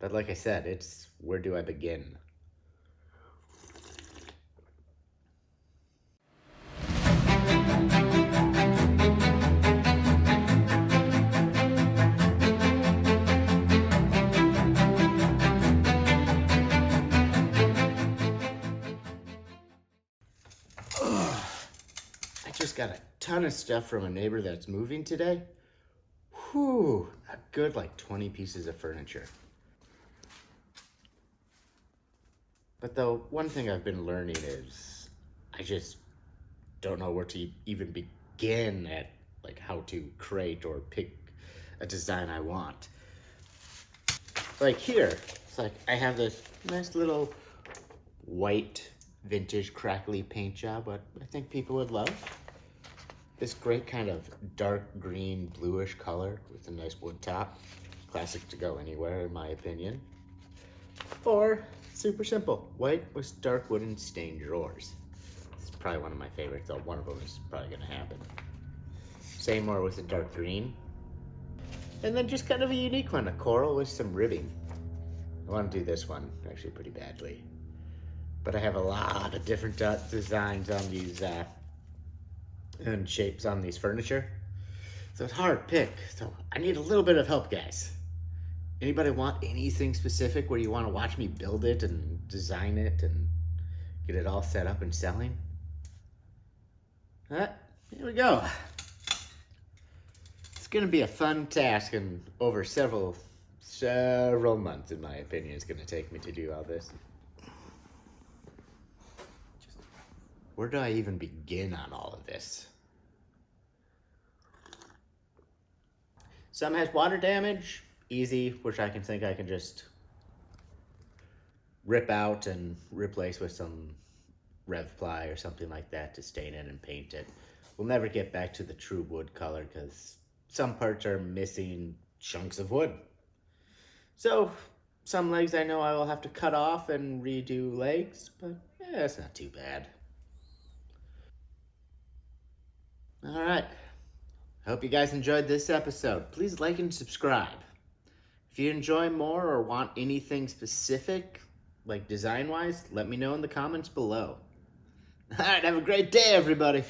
But like I said, it's where do I begin? I just got a ton of stuff from a neighbor that's moving today. Whew, a good like 20 pieces of furniture. But though, one thing I've been learning is I just don't know where to even begin at like how to create or pick a design I want. Like here, it's like I have this nice little white vintage crackly paint job, what I think people would love. This great kind of dark green bluish color with a nice wood top. Classic to go anywhere in my opinion. Or super simple, white with dark wooden stained drawers. It's probably one of my favorites, though one of them is probably gonna happen. Same more with a dark green. And then just kind of a unique one, a coral with some ribbing. I want to do this one actually pretty badly. But I have a lot of different designs on these and shapes on these furniture. So it's hard to pick. So I need a little bit of help, guys. Anybody want anything specific where you want to watch me build it and design it and get it all set up and selling? Here we go. It's gonna be a fun task and over several months, in my opinion, it's gonna take me to do all this. Where do I even begin on all of this? Some has water damage, easy, which I can think I can just rip out and replace with some Revply or something like that to stain it and paint it. We'll never get back to the true wood color because some parts are missing chunks of wood. So some legs I know I will have to cut off and redo legs, but yeah, it's not too bad. All right. Hope you guys enjoyed this episode. Please like and subscribe. If you enjoy more or want anything specific, like design-wise, let me know in the comments below. All right, have a great day, everybody.